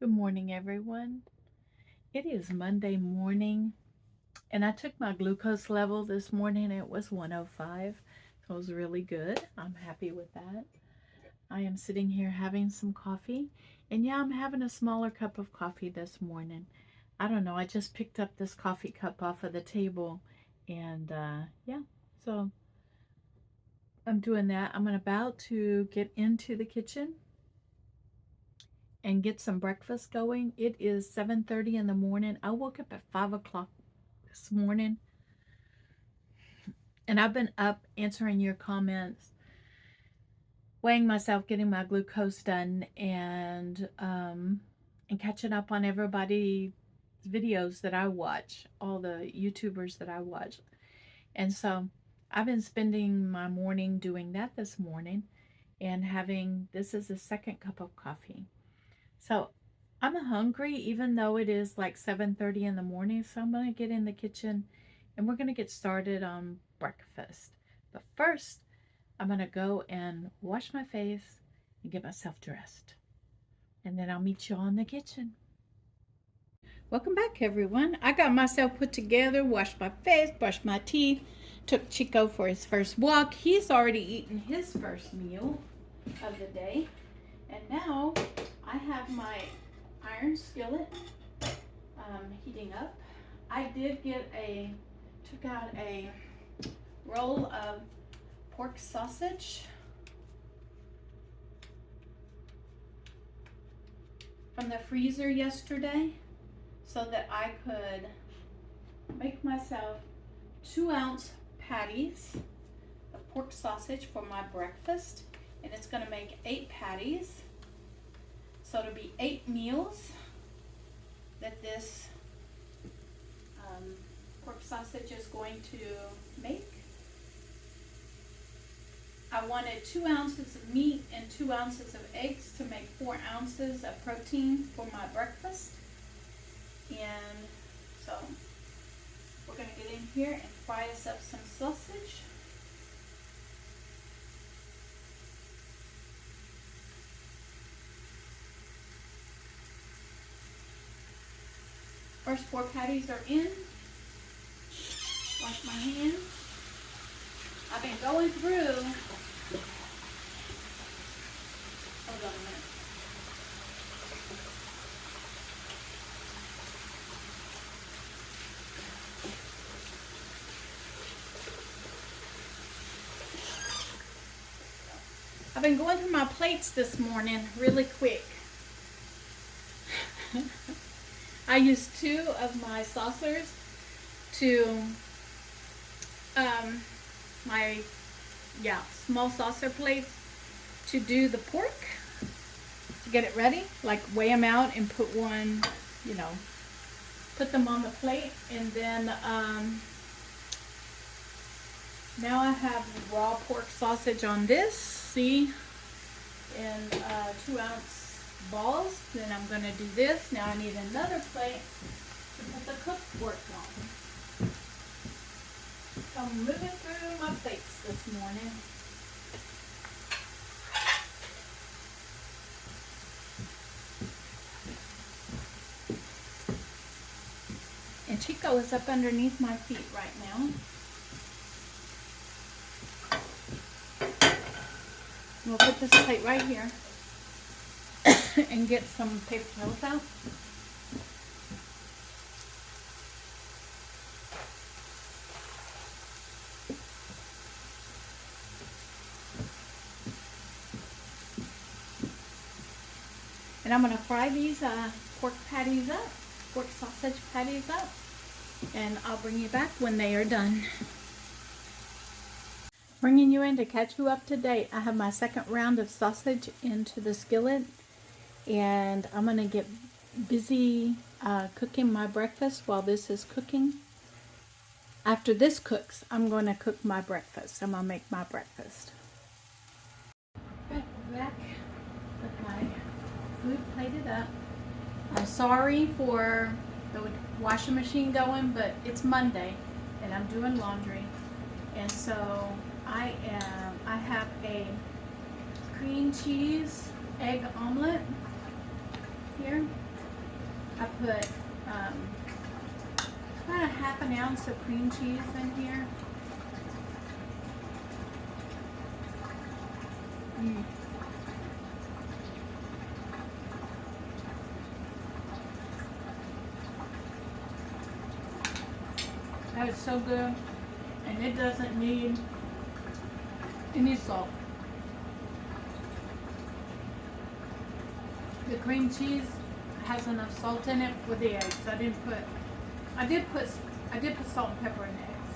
Good morning, everyone. It is Monday morning, and I took my glucose level this morning. It was 105, so it was really good. I'm happy with that. I am sitting here having some coffee, and yeah, I'm having a smaller cup of coffee this morning. I don't know, I just picked up this coffee cup off of the table, and yeah, so I'm doing that. I'm about to get into the kitchen and get some breakfast going. It is 7:30 in the morning. I woke up at 5 o'clock this morning, and I've been up answering your comments, weighing myself, getting my glucose done, and catching up on everybody's videos that I watch, all the YouTubers that I watch. And so I've been spending my morning doing that this morning and having this is the second cup of coffee. So I'm hungry even though it is like 7:30 in the morning, so I'm going to get in the kitchen and we're going to get started on breakfast. But first, I'm going to go and wash my face and get myself dressed. And then I'll meet you all in the kitchen. Welcome back, everyone. I got myself put together, washed my face, brushed my teeth, took Chico for his first walk. He's already eaten his first meal of the day. And now I have my iron skillet heating up. I did took out a roll of pork sausage from the freezer yesterday so that I could make myself 2-ounce patties of pork sausage for my breakfast. And it's going to make 8 patties. So it'll be 8 meals that this pork sausage is going to make. I wanted 2 ounces of meat and 2 ounces of eggs to make 4 ounces of protein for my breakfast. And so we're going to get in here and fry us up some sausage. First 4 patties are in. Wash my hands. I've been going through. Hold on a minute. I've been going through my plates this morning really quick. I used 2 of my saucers to my small saucer plates to do the pork, to get it ready, like weigh them out and put one, put them on the plate. And then now I have raw pork sausage on this, see, in 2-ounce balls. Then I'm going to do this. Now I need another plate to put the cooked pork on. So I'm moving through my plates this morning. And Chico is up underneath my feet right now. We'll put this plate right here and get some paper towels out. And I'm going to fry these pork patties up, pork sausage patties up, and I'll bring you back when they are done. Bringing you in to catch you up to date. I have my second round of sausage into the skillet, and I'm going to get busy cooking my breakfast while this is cooking. After this cooks, I'm going to cook my breakfast. I'm going to make my breakfast. Back with my food plated up. I'm sorry for the washing machine going, but it's Monday and I'm doing laundry. And so I have a cream cheese egg omelet here. I put about a half an ounce of cream cheese in here. That is so good, and it doesn't need any salt. The cream cheese has enough salt in it with the eggs. I did put salt and pepper in the eggs.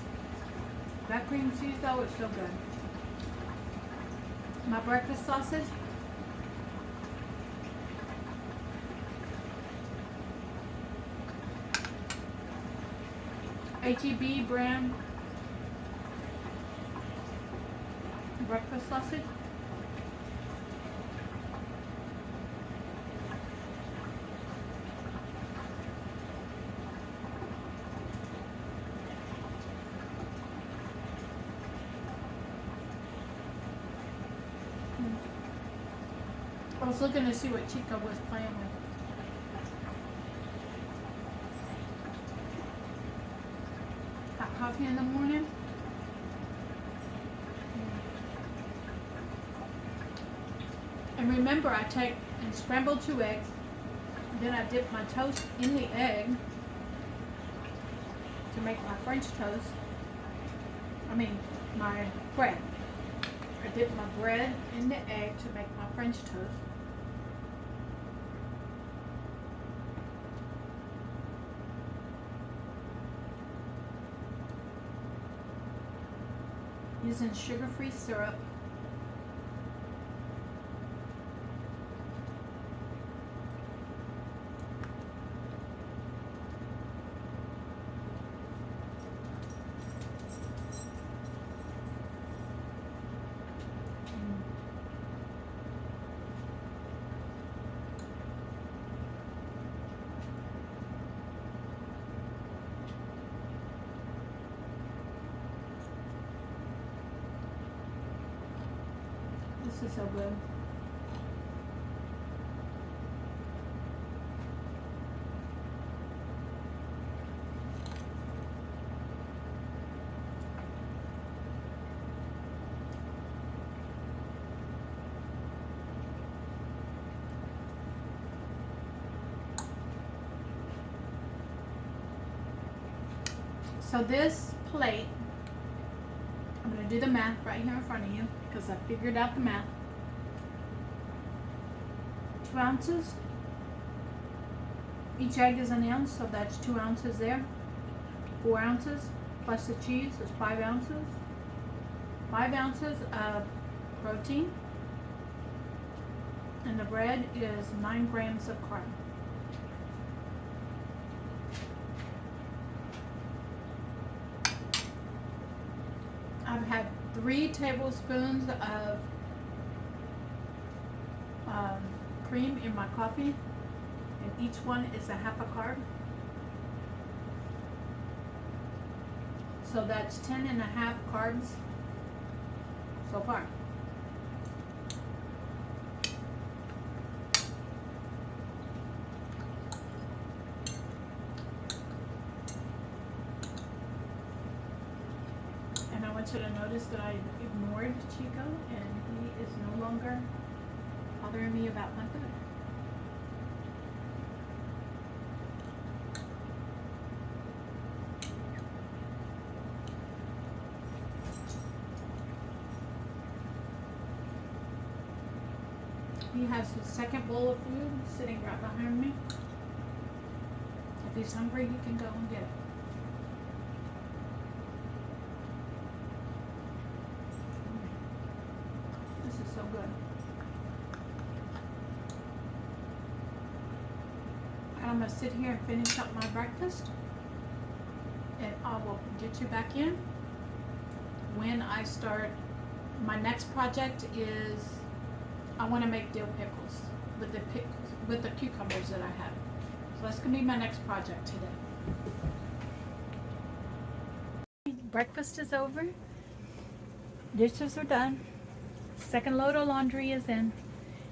That cream cheese though is so good. My breakfast sausage. H-E-B brand breakfast sausage. I was looking to see what Chica was playing with. Hot coffee in the morning. And remember, I take and scramble 2 eggs. Then I dip my toast in the egg to make my French toast. My bread. I dip my bread in the egg to make my French toast. Using sugar-free syrup. This is so good. So this plate, I'm going to do the math right here in front of you because I figured out the math. 2 ounces. Each egg is an ounce, so that's 2 ounces there. 4 ounces plus the cheese is 5 ounces. 5 ounces of protein. And the bread is 9 grams of carb. I've had 3 tablespoons of cream in my coffee, and each one is a half a carb. So that's 10 and a half carbs so far. And I want you to notice that I ignored Chico, and he is no longer bothering me about my food. He has his second bowl of food sitting right behind me. If he's hungry, he can go and get it. This is so good. I'm going to sit here and finish up my breakfast, and I will get you back in when I start. My next project is I want to make dill pickles with the cucumbers that I have. So that's going to be my next project today. Breakfast is over. Dishes are done. Second load of laundry is in.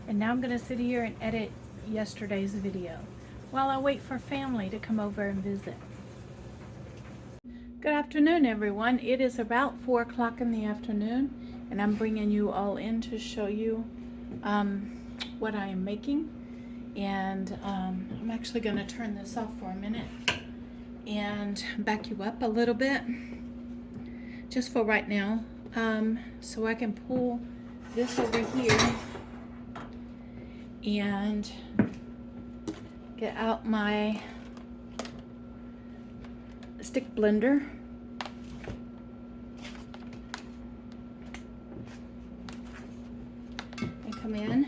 And now I'm going to sit here and edit yesterday's video. while I wait for family to come over and visit. Good afternoon, everyone. It is about 4 o'clock in the afternoon, and I'm bringing you all in to show you what I am making. And I'm actually going to turn this off for a minute and back you up a little bit, just for right now, so I can pull this over here and get out my stick blender. And come in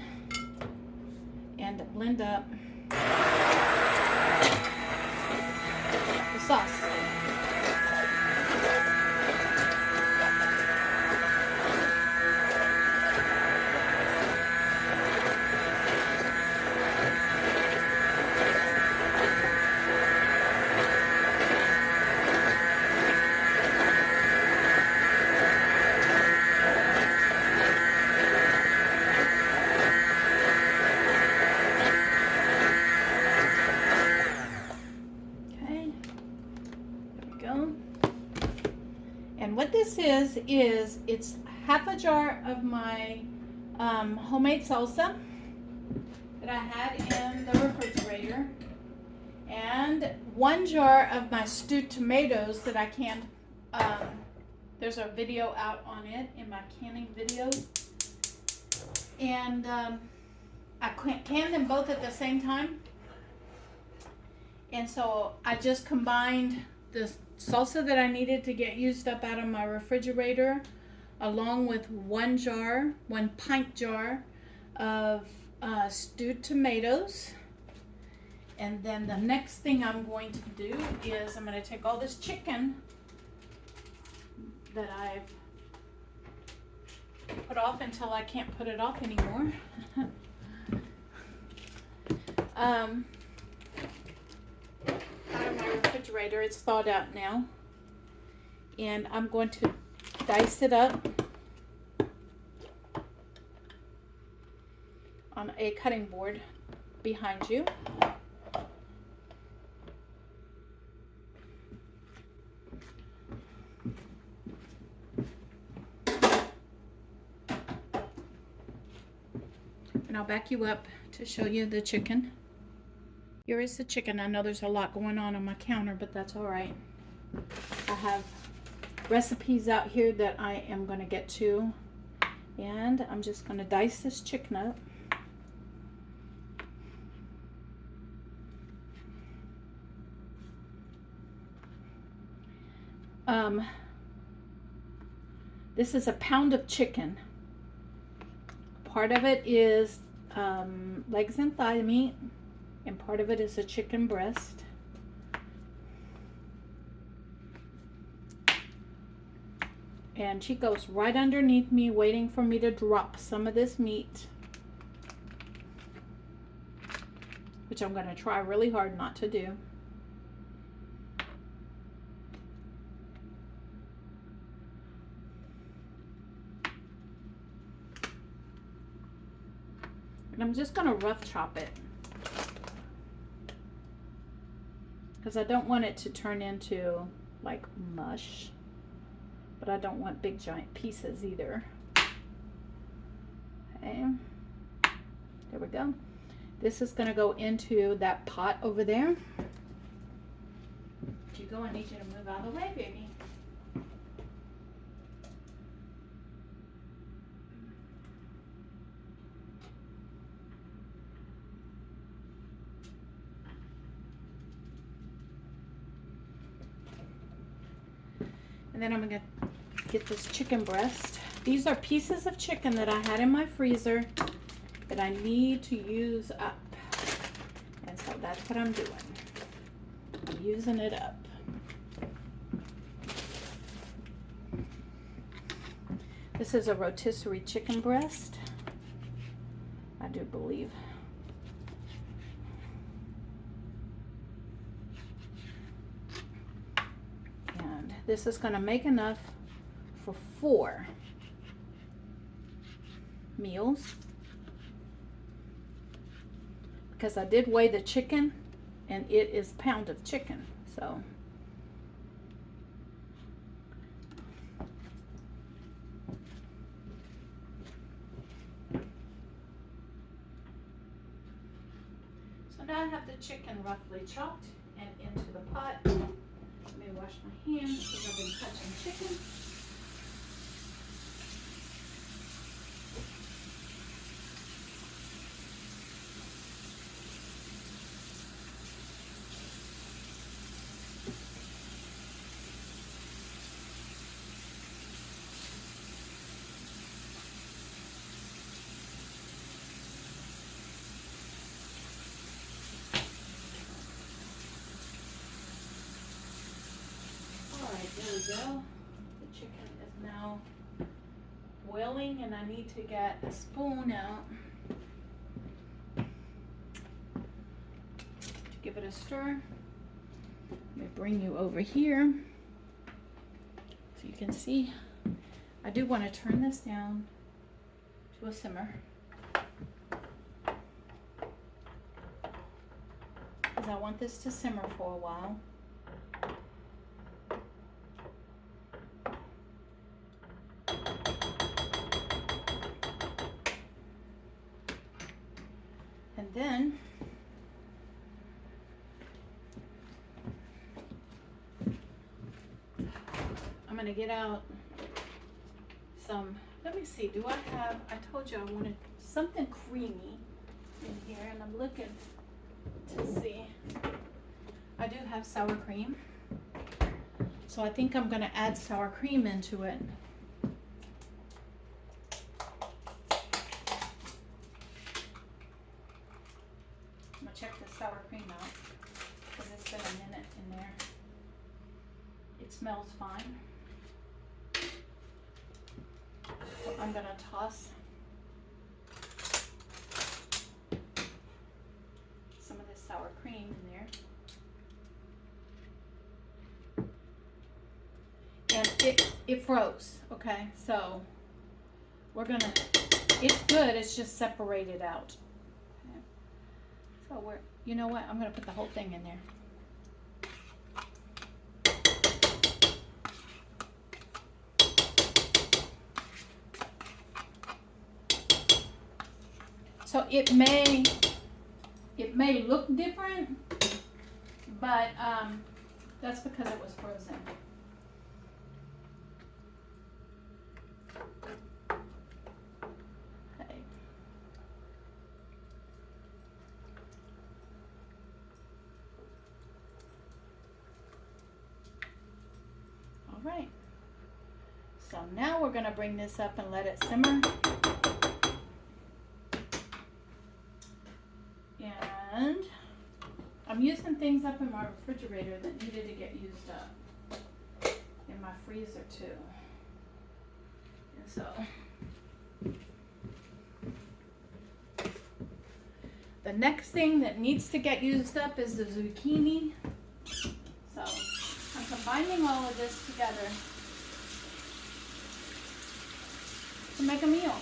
and blend up the sauce. And what this is it's half a jar of my homemade salsa that I had in the refrigerator, and 1 jar of my stewed tomatoes that I canned. There's a video out on it in my canning videos, and I canned them both at the same time. And so I just combined the salsa that I needed to get used up out of my refrigerator, along with 1 pint jar of stewed tomatoes. And then the next thing I'm going to do is I'm going to take all this chicken that I've put off until I can't put it off anymore. Out of my refrigerator. It's thawed out now, and I'm going to dice it up on a cutting board behind you. And I'll back you up to show you the chicken. Here is the chicken. I know there's a lot going on my counter, but that's all right. I have recipes out here that I am going to get to, and I'm just going to dice this chicken up. This is a pound of chicken. Part of it is legs and thigh meat, and part of it is a chicken breast. And Chico's right underneath me, waiting for me to drop some of this meat, which I'm going to try really hard not to do. And I'm just going to rough chop it, because I don't want it to turn into like mush, but I don't want big giant pieces either. Okay, there we go. This is going to go into that pot over there. Chico, I need you to move out of the way, baby. And then I'm going to get this chicken breast. These are pieces of chicken that I had in my freezer that I need to use up. And so that's what I'm doing. I'm using it up. This is a rotisserie chicken breast, I do believe. This is going to make enough for 4 meals, because I did weigh the chicken and it is a pound of chicken. So now I have the chicken roughly chopped and into the pot. Let me wash my hands because I've been touching chicken. There we go. The chicken is now boiling and I need to get a spoon out to give it a stir. Let me bring you over here so you can see. I do want to turn this down to a simmer because I want this to simmer for a while. And then I'm going to get out some, let me see, do I have, I told you I wanted something creamy in here, and I'm looking to see. I do have sour cream, so I think I'm going to add sour cream into it. Check the sour cream out because it's been a minute in there. It smells fine. So I'm going to toss some of this sour cream in there. And it froze, okay? So we're going to, it's good, it's just separated out. So you know what? I'm going to put the whole thing in there. So it may look different, but that's because it was frozen. Right. So now we're going to bring this up and let it simmer. And I'm using things up in my refrigerator that needed to get used up in my freezer too. And so the next thing that needs to get used up is the zucchini. So I'm combining all of this together to make a meal.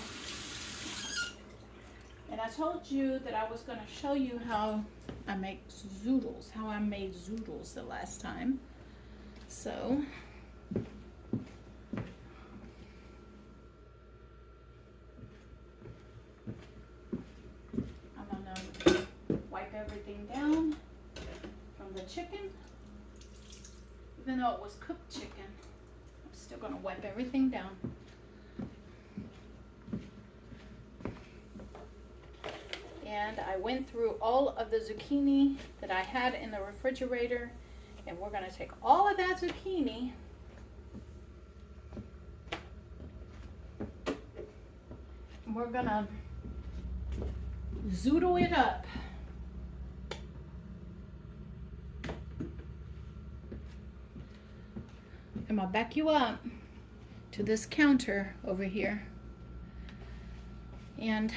And I told you that I was going to show you how I make zoodles, how I made zoodles the last time. So I'm going to wipe everything down from the chicken. Even though it was cooked chicken, I'm still going to wipe everything down. And I went through all of the zucchini that I had in the refrigerator, and we're going to take all of that zucchini and we're going to zoodle it up. I'm going to back you up to this counter over here and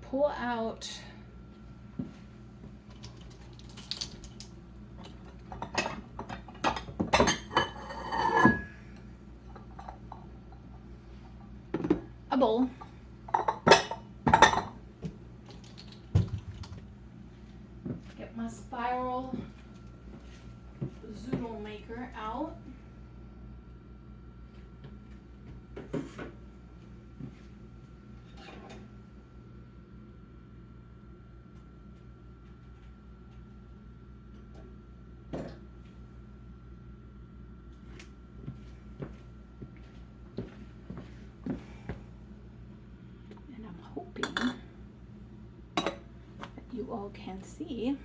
pull out a bowl. Get my spatula. spiral zoodle maker out. And I'm hoping that you all can see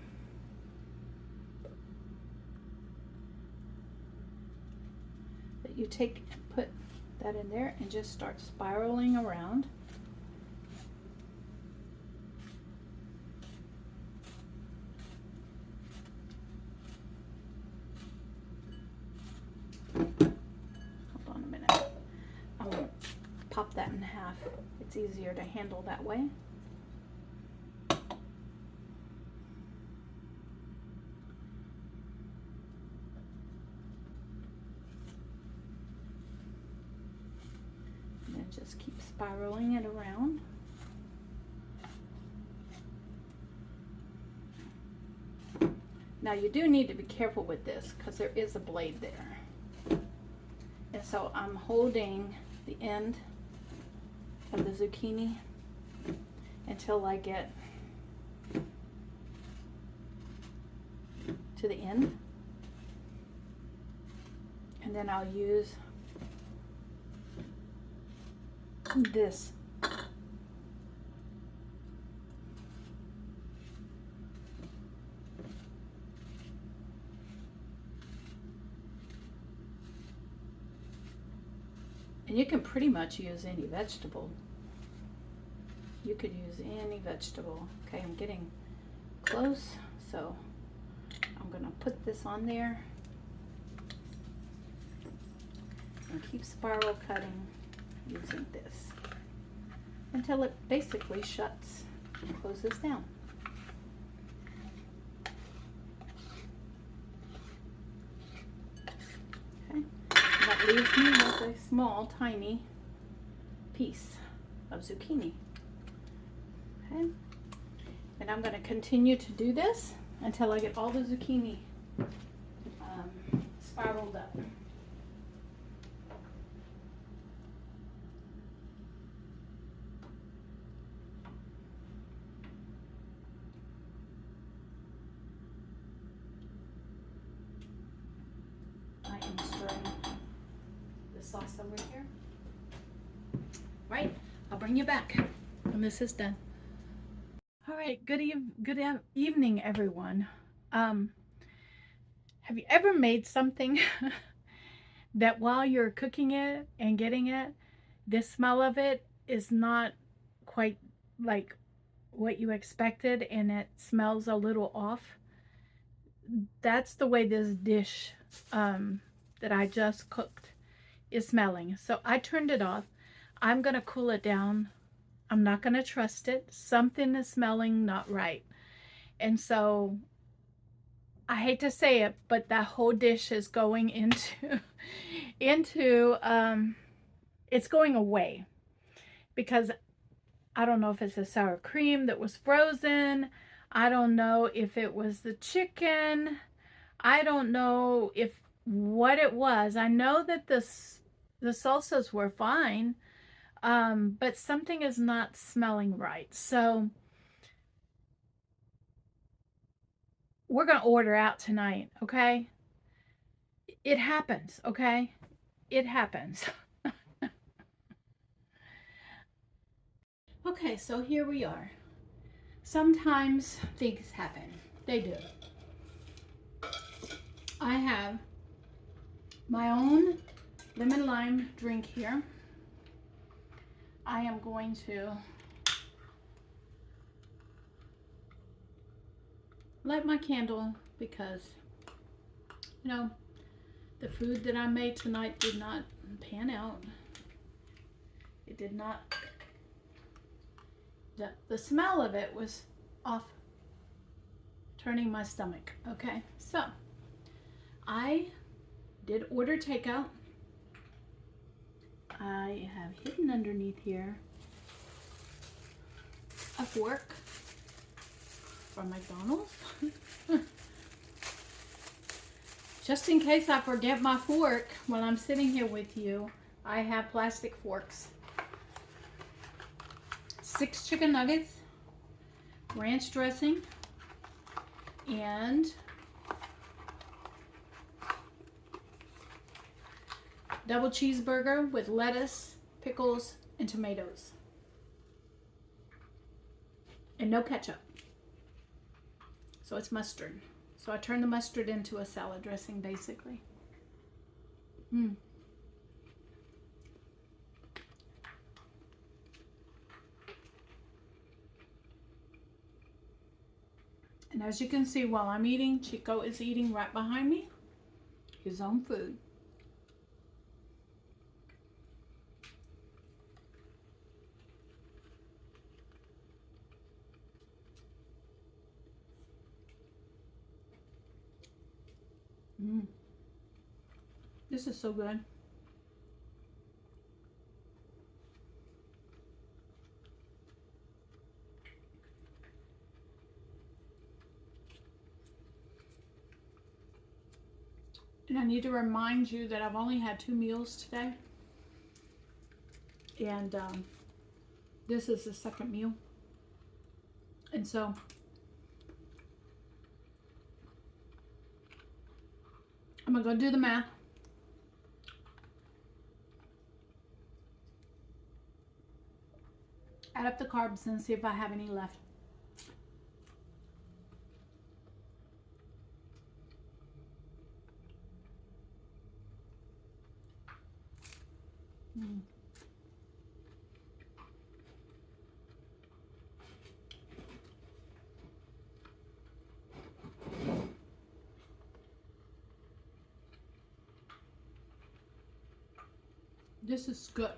that you put that in there and just start spiraling around. Hold on a minute. I won't pop that in half. It's easier to handle that way. And then just keep spiraling it around. Now you do need to be careful with this because there is a blade there. And so I'm holding the end of the zucchini until I get to the end. And then I'll use this and you can pretty much use any vegetable. You could use any vegetable. Okay, I'm getting close, so I'm gonna put this on there and keep spiral cutting using this until it basically shuts and closes down. Okay, and that leaves me with a small, tiny piece of zucchini. Okay, and I'm going to continue to do this until I get all the zucchini spiraled up. I am stirring the sauce over here. Right, I'll bring you back when this is done. All right, good evening, everyone. Have you ever made something that while you're cooking it and getting it, the smell of it is not quite like what you expected and it smells a little off? That's the way this dish that I just cooked is smelling. So I turned it off. I'm gonna cool it down. I'm not gonna trust it. Something is smelling not right. And so I hate to say it, but that whole dish is going into it's going away, because I don't know if it's the sour cream that was frozen. I don't know if it was the chicken. I don't know if what it was. I know that the salsas were fine, but something is not smelling right. So we're going to order out tonight, okay? It happens, okay? It happens. Okay, so here we are. Sometimes things happen. They do. I have my own lemon lime drink here. I am going to light my candle because, you know, the food that I made tonight did not pan out. It did not. The smell of it was off, turning my stomach. Okay, so I did order takeout. I have hidden underneath here a fork from McDonald's. Just in case I forget my fork while I'm sitting here with you, I have plastic forks. 6 chicken nuggets, ranch dressing, and double cheeseburger with lettuce, pickles, and tomatoes. And no ketchup. So it's mustard. So I turned the mustard into a salad dressing, basically. And as you can see, while I'm eating, Chico is eating right behind me his own food. This is so good. And I need to remind you that I've only had 2 meals today. And this is the second meal. And so I'm going to go do the math. Add up the carbs and see if I have any left. This is good.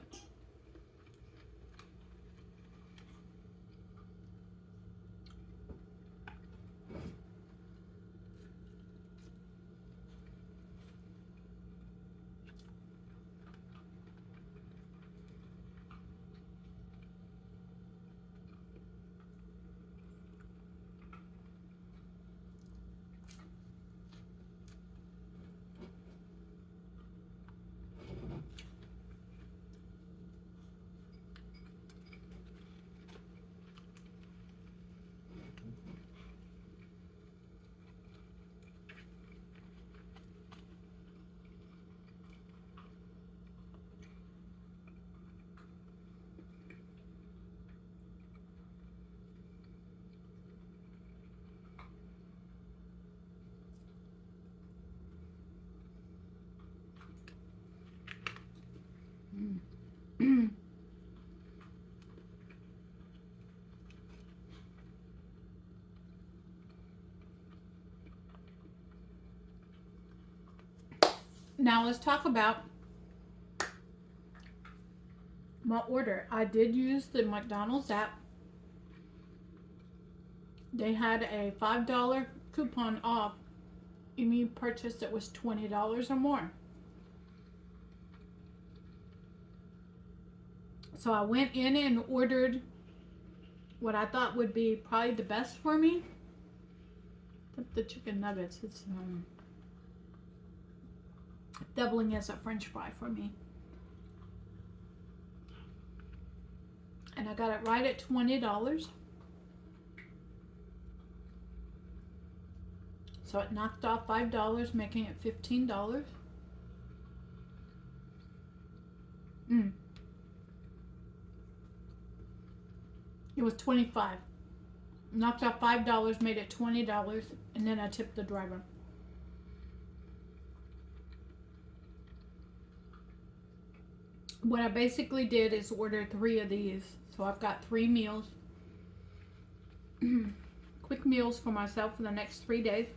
Now let's talk about my order. I did use the McDonald's app. They had a $5 coupon off any purchase that was $20 or more. So I went in and ordered what I thought would be probably the best for me. The chicken nuggets. It's doubling as a French fry for me. And I got it right at $20. So it knocked off $5, making it $15. It was $25. Knocked off $5, made it $20, and then I tipped the driver. What I basically did is order 3 of these. So I've got 3 meals. Quick meals for myself for the next 3 days.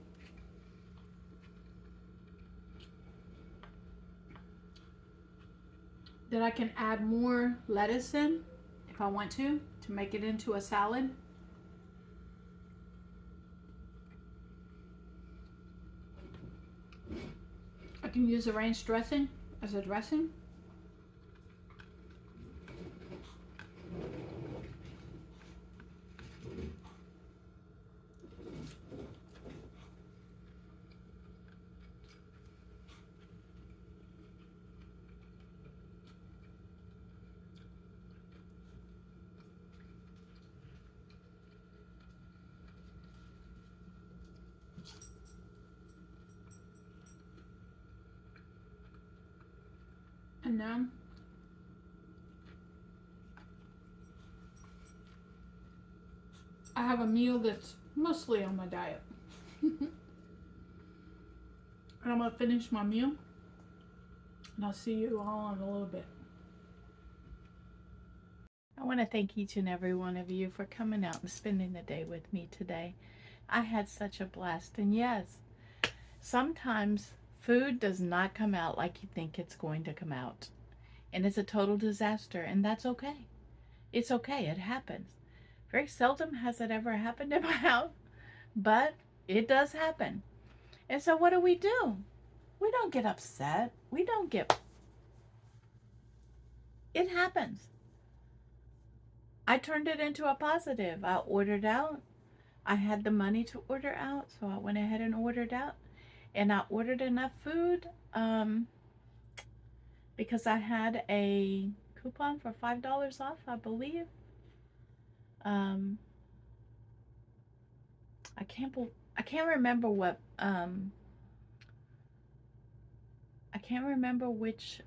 That I can add more lettuce in if I want to make it into a salad. I can use a ranch dressing as a dressing. And now I have a meal that's mostly on my diet. And I'm gonna finish my meal and I'll see you all in a little bit. I want to thank each and every one of you for coming out and spending the day with me today. I had such a blast. And yes, sometimes food does not come out like you think it's going to come out. And it's a total disaster, and that's okay. It's okay, it happens. Very seldom has it ever happened in my house, but it does happen. And so what do? We don't get upset. We don't get, it happens. I turned it into a positive. I ordered out. I had the money to order out, so I went ahead and ordered out. And I ordered enough food because I had a coupon for $5 off, I believe. Um, I can't remember what I can't remember which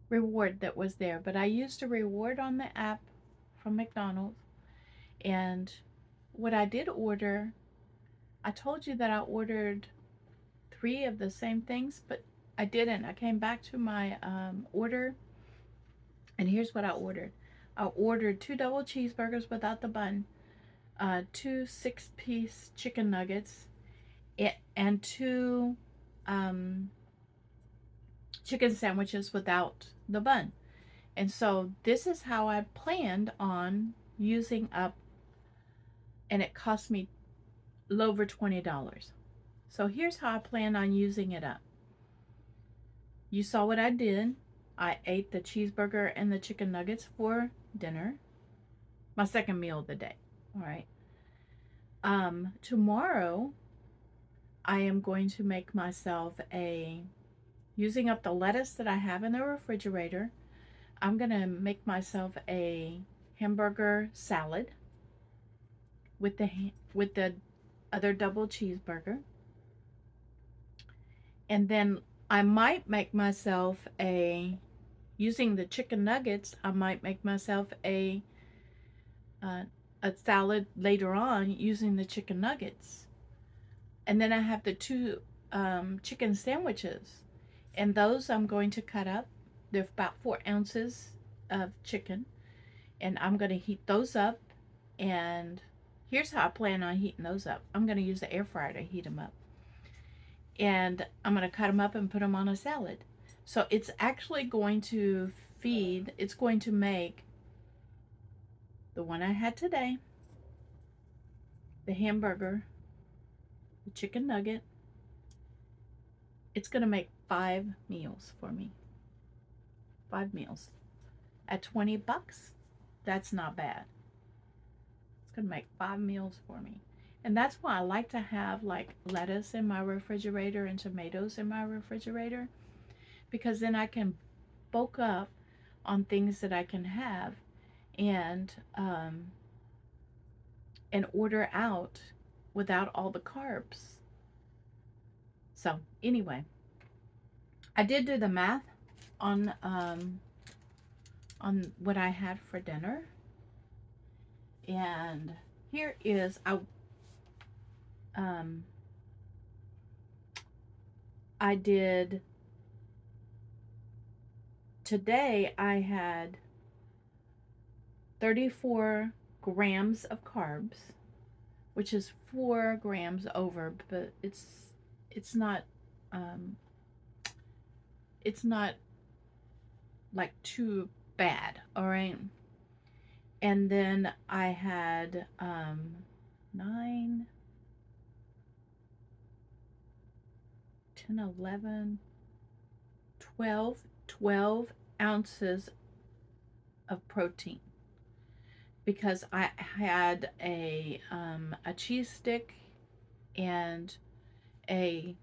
reward that was there, but I used a reward on the app from McDonald's. And what I did order, I told you that I ordered 3 of the same things, but I didn't. I came back to my order, and here's what I ordered. I ordered 2 double cheeseburgers without the bun, 2 6-piece chicken nuggets, and 2 um, chicken sandwiches without the bun. And so this is how I planned on using up, and it cost me a little over $20. So here's how I plan on using it up. You saw what I did. I ate the cheeseburger and the chicken nuggets for dinner, my second meal of the day. All right. Tomorrow I am going to make myself using up the lettuce that I have in the refrigerator, I'm going to make myself a hamburger salad with the other double cheeseburger. And then I might make myself using the chicken nuggets, I might make myself a salad later on using the chicken nuggets. And then I have the 2 chicken sandwiches. And those I'm going to cut up. They're about 4 ounces of chicken. And I'm going to heat those up. And here's how I plan on heating those up. I'm going to use the air fryer to heat them up. And I'm going to cut them up and put them on a salad. So it's actually going to it's going to make the one I had today, the hamburger, the chicken nugget. It's going to make 5 meals for me. 5 meals. At $20, that's not bad. It's going to make 5 meals for me. And that's why I like to have like lettuce in my refrigerator and tomatoes in my refrigerator, because then I can bulk up on things that I can have and order out without all the carbs. So anyway, I did do the math on what I had for dinner, and here is I did today. I had 34 grams of carbs, which is 4 grams over, but it's not like too bad, all right? And then I had 9, 10, 11, 12 ounces of protein, because I had a cheese stick and a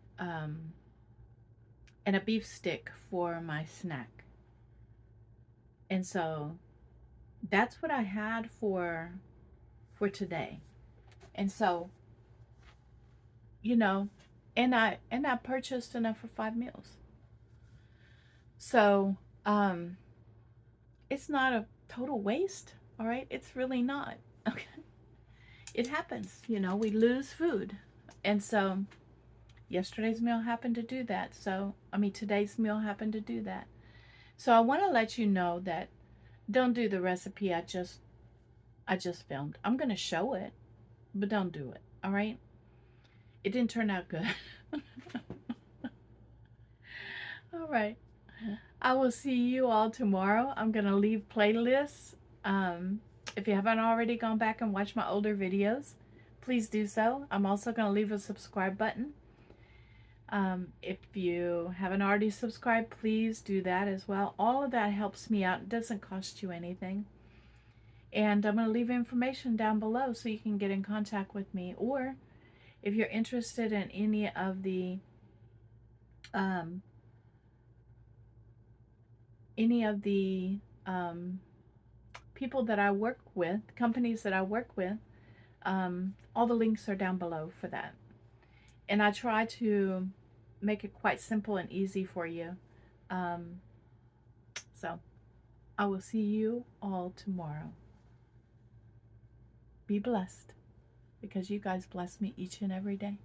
beef stick for my snack. And so that's what I had for today. And so, and I purchased enough for 5 meals. So, it's not a total waste, all right? It's really not. Okay. It happens, we lose food. And so, yesterday's meal happened to do that. So, today's meal happened to do that. So, I want to let you know that don't do the recipe I just filmed. I'm going to show it, but don't do it, all right? It didn't turn out good. All right. I will see you all tomorrow. I'm going to leave playlists. Um, if you haven't already gone back and watched my older videos, please do so. I'm also going to leave a subscribe button. If you haven't already subscribed, please do that as well. All of that helps me out. It doesn't cost you anything. And I'm going to leave information down below so you can get in contact with me. Or if you're interested in um, any of the people that I work with, companies that I work with, all the links are down below for that. And I try to make it quite simple and easy for you. Um, so I will see you all tomorrow. Be blessed, because you guys bless me each and every day.